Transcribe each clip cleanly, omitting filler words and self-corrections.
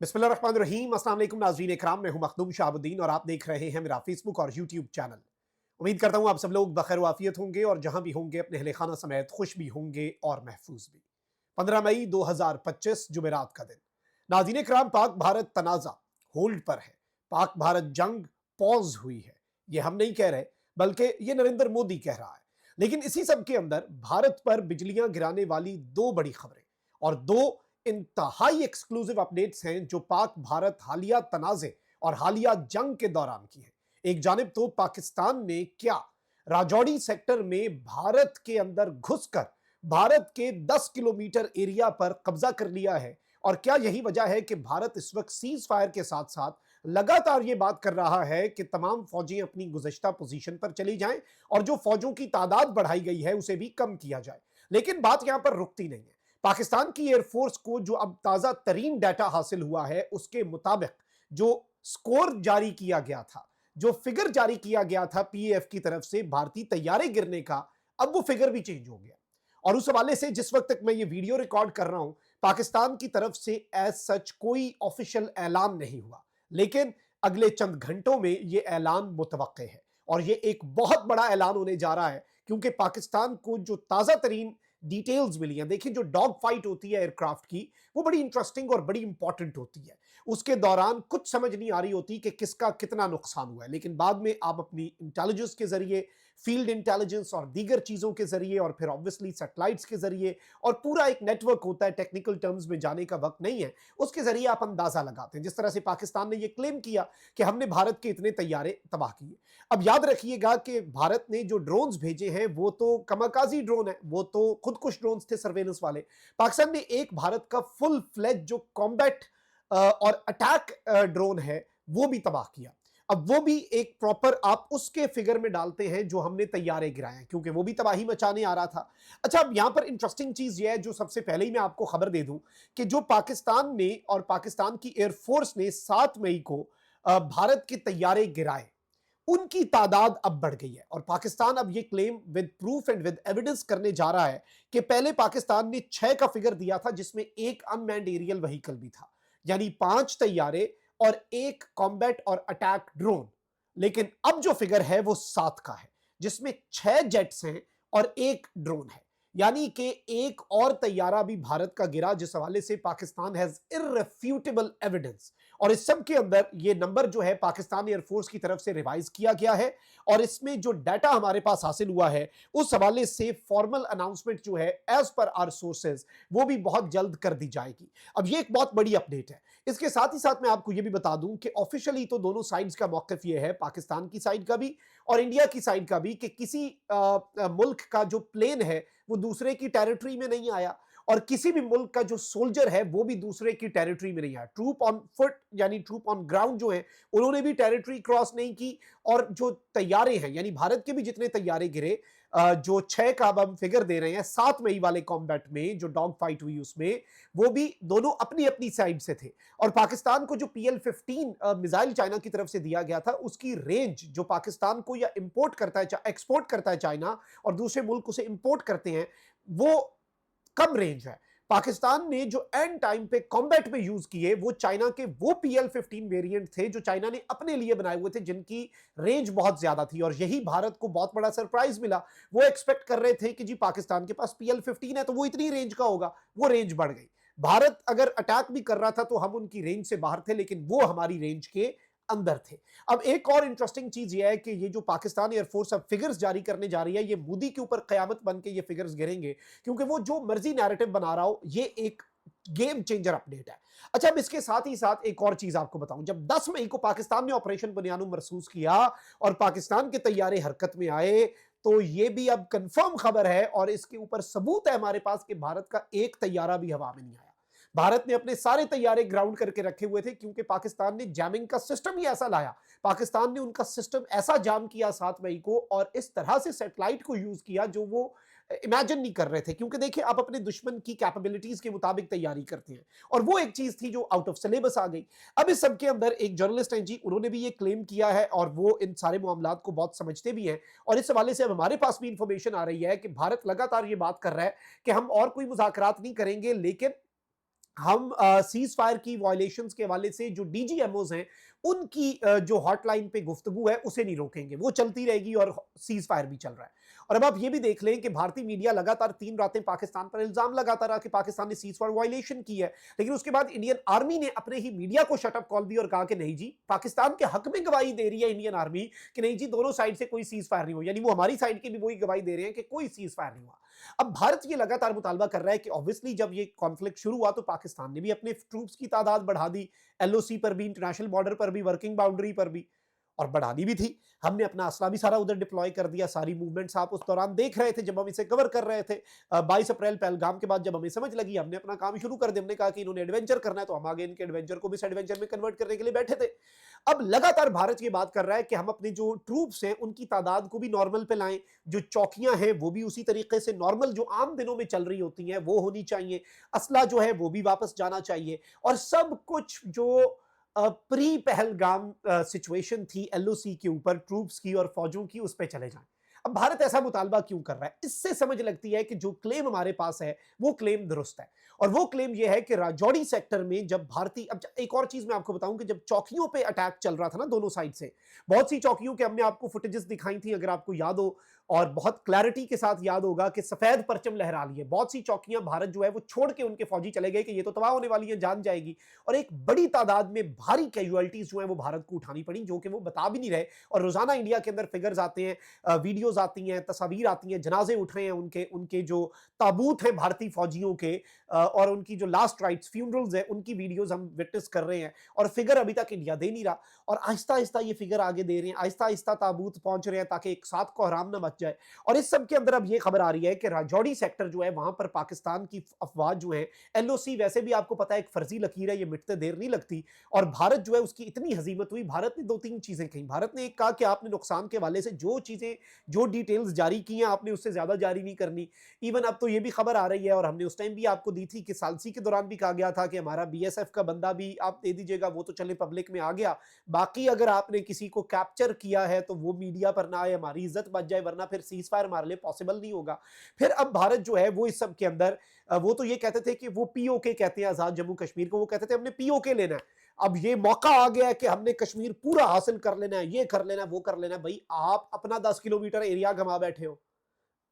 बिस्मिल्लाहिर्रहमानिर्रहीम। अस्सलाम वालेकुम नाज़रीन इकराम, मैं हूं मखदूम शाहबुद्दीन और आप देख रहे हैं मेरा फेसबुक और यूट्यूब चैनल। उम्मीद करता हूं आप सब लोग बखैर वाफियत होंगे और जहां भी होंगे अपने अहले खाना समेत खुश भी होंगे और महफूज भी। 15 मई 2025 जुमेरात का दिन। नाज़रीन इकराम, पाक भारत तनाज़ा होल्ड पर है। पाक भारत जंग पॉज हुई है। ये हम नहीं कह रहे, बल्कि ये नरेंद्र मोदी कह रहा है। लेकिन इसी सब के अंदर भारत पर बिजलियां गिराने वाली दो बड़ी खबरें और दो इंतहाई एक्सक्लूसिव अपडेट्स हैं जो पाक भारत हालिया तनाजे और हालिया जंग के दौरान की है। एक जानिब तो पाकिस्तान ने क्या राजौरी सेक्टर में भारत के अंदर घुसकर भारत के 10 किलोमीटर एरिया पर कब्जा कर लिया है, और क्या यही वजह है कि भारत इस वक्त सीज फायर के साथ साथ लगातार यह बात कर रहा है कि तमाम फौजें अपनी गुज़श्ता पोजीशन पर चली जाएं और जो फौजों की तादाद बढ़ाई गई है उसे भी कम किया जाए। लेकिन बात यहां पर रुकती नहीं है। पाकिस्तान की एयरफोर्स को जो अब ताजा तरीन डाटा हासिल हुआ है उसके मुताबिक जो स्कोर जारी किया गया था, जो फिगर जारी किया गया था पीएफ की तरफ से भारतीय तैयारे गिरने का, अब वो फिगर भी चेंज हो गया। और उस हवाले से जिस वक्त तक मैं ये वीडियो रिकॉर्ड कर रहा हूं, पाकिस्तान की तरफ से एज सच कोई ऑफिशियल ऐलान नहीं हुआ, लेकिन अगले चंद घंटों में ये ऐलान मुतवक्के है और ये एक बहुत बड़ा ऐलान होने जा रहा है, क्योंकि पाकिस्तान को जो ताजा तरीन डिटेल्स मिली हैं। देखिए, जो डॉग फाइट होती है एयरक्राफ्ट की, वो बड़ी इंटरेस्टिंग और बड़ी इंपॉर्टेंट होती है। उसके दौरान कुछ समझ नहीं आ रही होती कि किसका कितना नुकसान हुआ है, लेकिन बाद में आप अपनी इंटेलिजेंस के जरिए, फील्ड इंटेलिजेंस और दीगर चीजों के जरिए और फिर ऑब्वियसली सैटेलाइट्स के जरिए, और पूरा एक नेटवर्क होता है, टेक्निकल टर्म्स में जाने का वक्त नहीं है, उसके जरिए आप अंदाजा लगाते हैं। जिस तरह से पाकिस्तान ने यह क्लेम किया कि हमने भारत के इतने तैयारे तबाह किए। अब याद रखिएगा कि भारत ने जो ड्रोन्स भेजे हैं वो तो कमाकाजी ड्रोन है, वो तो खुदकुश ड्रोन्स थे, सर्वेलेंस वाले। पाकिस्तान ने एक भारत का फुल फ्लेज जो कॉम्बैट और अटैक ड्रोन है वो भी तबाह किया। अब वो भी एक प्रॉपर आप उसके फिगर में डालते हैं जो हमने तैयारे गिराए हैं, क्योंकि वो भी तबाही मचाने आ रहा था। अच्छा, अब यहां पर इंटरेस्टिंग चीज ये है, जो सबसे पहले ही मैं आपको खबर दे दूं, कि जो पाकिस्तान ने और पाकिस्तान की एयरफोर्स ने 7 मई को भारत के तैयारे गिराए, उनकी तादाद अब बढ़ गई है। और पाकिस्तान अब ये claim with proof and with evidence करने जा रहा है कि पहले पाकिस्तान ने 6 का फिगर दिया था, जिसमें एक अनमैन्ड एरियल व्हीकल भी था, यानी 5 तैयारे और एक कॉम्बैट और अटैक ड्रोन। लेकिन अब जो फिगर है वो 7 का है, जिसमें 6 जेट्स हैं और एक ड्रोन है, यानी कि एक और तैयारा भी भारत का गिरा, जिस हवाले से पाकिस्तान हैज इररेफ्यूटेबल एविडेंस। और इस सब के अंदर ये नंबर जो है पाकिस्तान एयरफोर्स की तरफ से रिवाइज किया गया है, और इसमें जो डाटा हमारे पास हासिल हुआ है उस हवाले से फॉर्मल अनाउंसमेंट जो है एज पर आवर सोर्सेज वो भी बहुत जल्द कर दी जाएगी। अब ये एक बहुत बड़ी अपडेट है। इसके साथ ही साथ मैं आपको ये भी बता दूं कि ऑफिशियली तो दोनों साइड्स का मौकिफ ये है, पाकिस्तान की साइड का भी और इंडिया की साइड का भी, कि किसी मुल्क का जो प्लेन है वो दूसरे की टेरिटरी में नहीं आया, और किसी भी मुल्क का जो सोल्जर है वो भी दूसरे की टेरिटरी में नहीं आया। ट्रूप ऑन फुट यानी ट्रूप ऑन ग्राउंड जो है उन्होंने भी टेरिटरी क्रॉस नहीं की। और जो तैयारे हैं, यानी भारत के भी जितने तैयारे गिरे, जो 6 का अब हम फिगर दे रहे हैं 7 मई वाले कॉम्बैट में जो डॉग फाइट हुई उसमें, वो भी दोनों अपनी अपनी साइड से थे। और पाकिस्तान को जो PL-15 मिसाइल चाइना की तरफ से दिया गया था, उसकी रेंज जो पाकिस्तान को या इंपोर्ट करता है, एक्सपोर्ट करता है चाइना, और दूसरे मुल्क उसे इंपोर्ट करते हैं, वो कम रेंज है। पाकिस्तान ने जो एंड टाइम पे कॉम्बैट में यूज किए वो चाइना के वो PL-15 वेरिएंट थे जो चाइना ने अपने लिए बनाए हुए थे, जिनकी रेंज बहुत ज्यादा थी। और यही भारत को बहुत बड़ा सरप्राइज मिला। वो एक्सपेक्ट कर रहे थे कि जी पाकिस्तान के पास PL-15 है तो वो इतनी रेंज का होगा, वो रेंज बढ़ गई। भारत अगर अटैक भी कर रहा था तो हम उनकी रेंज से बाहर थे, लेकिन वो हमारी रेंज के अंदर थे। अब एक और इंटरेस्टिंग चीज यह है कि ये जो पाकिस्तान एयरफोर्स अब फिगर्स जारी करने जा रही है, ये मोदी के ऊपर कयामत बन के ये फिगर्स गिरेंगे, क्योंकि वो जो मर्जी नैरेटिव बना रहा हो, ये एक गेम चेंजर अपडेट है। अच्छा, अब इसके साथ ही साथ एक और चीज आपको बताऊं, जब 10 मई को पाकिस्तान ने ऑपरेशन बुनियानु महसूस किया और पाकिस्तान के तैयारे हरकत में आए, तो ये भी अब कंफर्म खबर है और इसके ऊपर सबूत है हमारे पास कि भारत का एक तैयारा भी हवा में नहीं आया। भारत ने अपने सारे तैयारे ग्राउंड करके रखे हुए थे, क्योंकि पाकिस्तान ने जैमिंग का सिस्टम ही ऐसा लाया। पाकिस्तान ने उनका सिस्टम ऐसा जाम किया 7 मई को, और इस तरह से सैटेलाइट को यूज किया जो वो इमेजिन नहीं कर रहे थे। क्योंकि देखिए, आप अपने दुश्मन की कैपेबिलिटीज के मुताबिक तैयारी करते हैं, और वो एक चीज थी जो आउट ऑफ सिलेबस आ गई। अब इस सब के अंदर एक जर्नलिस्ट हैं जी, उन्होंने भी ये क्लेम किया है और वो इन सारे मामलात को बहुत समझते भी हैं। और इस हवाले से अब हमारे पास भी इंफॉर्मेशन आ रही है कि भारत लगातार ये बात कर रहा है कि हम और कोई मुज़ाकरात नहीं करेंगे, लेकिन हम सीज फायर की वायलेशंस के हवाले से जो डीजीएमओज हैं उनकी जो हॉटलाइन पे गुफ्तगू है उसे नहीं रोकेंगे, वो चलती रहेगी और सीज फायर भी चल रहा है। और अब आप ये भी देख लें कि भारतीय मीडिया लगातार 3 रातें पाकिस्तान पर इल्जाम लगाता रहा कि पाकिस्तान ने सीज फायर वायलेशन की है, लेकिन उसके बाद इंडियन आर्मी ने अपने ही मीडिया को शटअप कॉल दी और कहा कि नहीं जी, पाकिस्तान के हक में गवाही दे रही है इंडियन आर्मी कि नहीं जी, दोनों साइड से कोई सीज फायर नहीं हुआ, यानी वो हमारी साइड की भी वही गवाही दे रहे हैं कि कोई सीज फायर नहीं हुआ। अब भारत ये लगातार मुतालबा कर रहा है कि ऑब्वियसली जब ये कॉन्फ्लिक्ट शुरू हुआ तो पाकिस्तान ने भी अपने ट्रूप्स की तादाद बढ़ा दी, एलओसी पर भी, इंटरनेशनल बॉर्डर पर भी, वर्किंग बाउंड्री पर भी, और बढ़ानी भी थी। हमने अपना असला भी सारा उधर डिप्लॉय कर दिया। सारी मूवमेंट्स आप उस दौरान देख रहे थे जब हम इसे कवर कर रहे थे। 22 अप्रैल पहलगाम के बाद जब हमें समझ लगी, हमने अपना काम शुरू कर दिया। हमने कहा कि इन्होंने एडवेंचर करना है तो हम आगे इनके एडवेंचर को मिस एडवेंचर में कन्वर्ट करने के लिए बैठे थे। अब लगातार भारत ये बात कर रहा है कि हम अपने जो ट्रूप्स हैं उनकी तादाद को भी नॉर्मल पे लाएं, जो चौकियां हैं वो भी उसी तरीके से नॉर्मल जो आम दिनों में चल रही होती हैं वो होनी चाहिए, असला जो है वो भी वापस जाना चाहिए, और सब कुछ जो प्री पहलगाम सिचुएशन थी एलओसी के ऊपर ट्रूप्स की और फौजों की, उस पे चले जाएं। अब भारत ऐसा मुतालबा क्यों कर रहा है? इससे समझ लगती है कि जो क्लेम हमारे पास है वो क्लेम दुरुस्त है, और वो क्लेम ये है कि राजौरी सेक्टर में जब भारतीय, अब एक और चीज मैं आपको बताऊं कि जब चौकियों पे अटैक चल रहा था ना दोनों साइड से, बहुत सी चौकियों के हमने आपको फुटेजेस दिखाई थी अगर आपको याद हो, और बहुत क्लैरिटी के साथ याद होगा कि सफेद परचम लहरा लिए। बहुत सी चौकियां भारत जो है वो छोड़ के उनके फौजी चले गए कि ये तो तबाह होने वाली है, जान जाएगी, और एक बड़ी तादाद में भारी कैजुअलिटीज जो है वो भारत को उठानी पड़ी, जो कि वो बता भी नहीं रहे। और रोजाना इंडिया के अंदर फिगर्स आते हैं, वीडियोस आती हैं, तस्वीर आती हैं, जनाजे उठ रहे हैं, उनके उनके जो ताबूत हैं भारतीय फौजियों के, और उनकी जो लास्ट राइट्स फ्यूनरल्स हैं उनकी वीडियोस हम विटनेस कर रहे हैं, और फिगर अभी तक इंडिया दे नहीं रहा, और आहिस्ता आहिस्ता ये फिगर आगे दे रहे हैं, आहिस्ता आहिस्ता ताबूत पहुंच रहे हैं ताकि एक साथ कोहराम ना मच जाए। और इस सब के अंदर अब ये खबर आ रही है कि राजौरी सेक्टर जो है वहां पर पाकिस्तान की अफवाज जो है, एलओसी वैसे भी आपको पता है एक फर्जी लकीर है, ये मिटते देर नहीं लगती, और भारत जो है उसकी इतनी हजीमत हुई, भारत ने दो तीन चीजें कही। भारत ने एक कहा कि आपने नुकसान के वाले से जो चीजें, जो डिटेल्स जारी की हैं आपने उससे ज्यादा जारी नहीं करनी। इवन अब तो ये भी खबर आ रही है, और हमने उस टाइम भी आपको दी थी कि सालसी के दौरान भी कहा गया था कि हमारा बीएसएफ का बंदा भी आप दे दीजिएगा, वो तो चले पब्लिक में आ गया, बाकी अगर आपने किसी को कैप्चर किया है तो वो मीडिया पर ना आए, हमारी इज्जत बच जाए, वरना फिर सीज फायर हमारे लिए पॉसिबल नहीं होगा। फिर अब भारत जो है वो इस सब के अंदर, वो तो ये कहते थे कि वो पीओके कहते हैं आजाद जम्मू कश्मीर को, वो कहते थे हमने पीओके लेना है। अब ये मौका आ गया है कि हमने कश्मीर पूरा हासिल कर लेना है, ये कर लेना है, वो कर लेना है। भाई आप अपना 10 किलोमीटर एरिया घमा बैठे हो,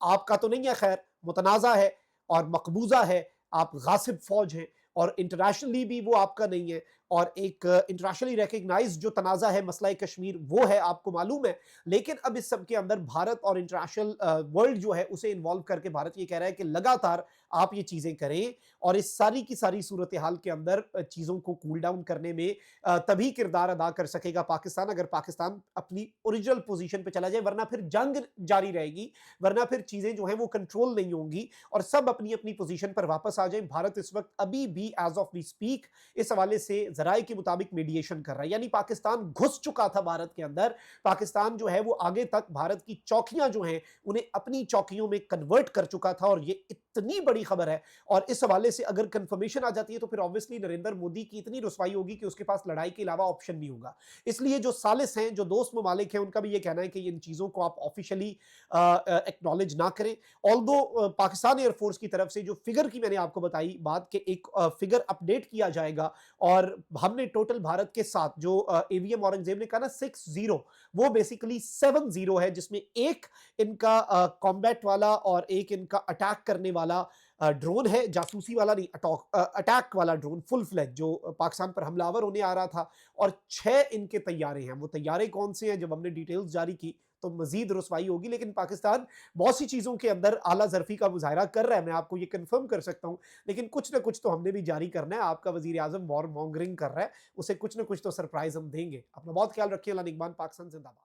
आपका तो नहीं है, खैर मुतनाज़ा है और मकबूजा है, आप गासिब फौज हैं, और इंटरनेशनली भी वो आपका नहीं है, और एक इंटरनेशनली रिकग्नाइज्ड जो तनाज़ा है मसला कश्मीर वो है, आपको मालूम है। लेकिन अब इस सब के अंदर भारत और इंटरनेशनल वर्ल्ड जो है उसे इन्वॉल्व करके भारत ये कह रहा है कि लगातार आप ये चीज़ें करें, और इस सारी की सारी सूरत हाल के अंदर चीज़ों को कूल डाउन करने में तभी किरदार अदा कर सकेगा पाकिस्तान, अगर पाकिस्तान अपनी ओरिजिनल पोजीशन पे चला जाए, वरना फिर जंग जारी रहेगी, वरना फिर चीजें जो हैं वो कंट्रोल नहीं होंगी, और सब अपनी अपनी पोजीशन पर वापस आ जाएं। भारत इस वक्त अभी भी एज ऑफ वी स्पीक इस हवाले से जराये के मुताबिक मीडिएशन कर रहा है, यानी पाकिस्तान घुस चुका था भारत के अंदर। पाकिस्तान जो है वो आगे तक भारत की चौकियां जो हैं उन्हें अपनी चौकियों में कन्वर्ट कर चुका था, और ये इतनी बड़ी खबर है। और इस हवाले से अगर कंफर्मेशन आ जाती है तो फिर ऑब्वियसली नरेंद्र मोदी की इतनी रुसवाई होगी कि उसके पास लड़ाई के अलावा ऑप्शन नहीं होगा। इसलिए जो सालिस हैं, जो दोस्त ममालिक हैं, उनका भी ये कहना है कि इन चीज़ों को आप ऑफिशियली एक्नॉलेज ना करें। ऑल्दो पाकिस्तान एयरफोर्स की तरफ से जो फिगर की मैंने आपको बताई बात के, एक फिगर अपडेट किया जाएगा, और हमने टोटल भारत के साथ जो एवीएम औरंगजेब ने कहा ना 60, वो बेसिकली 70 है, जिसमें एक इनका कॉम्बैट वाला और एक इनका अटैक करने वाला ड्रोन है, जासूसी वाला नहीं, अटैक वाला ड्रोन फुल फ्लैज जो पाकिस्तान पर हमलावर होने आ रहा था, और 6 इनके तैयारे हैं। वो तैयारे कौन से हैं, जब हमने डिटेल्स जारी की तो मजीद रुसवाई होगी, लेकिन पाकिस्तान बहुत सी चीज़ों के अंदर आला ज़रफ़ी का मुज़ाहिरा कर रहा है, मैं आपको ये कंफर्म कर सकता हूँ, लेकिन कुछ ना कुछ तो हमने भी जारी करना है। आपका वज़ीर आज़म वॉर मॉन्गरिंग कर रहा है, उसे कुछ ना कुछ तो सरप्राइज़ हम देंगे। अपना बहुत ख्याल रखिए। अल्लाह निगहबान। पाकिस्तान जिंदाबाद।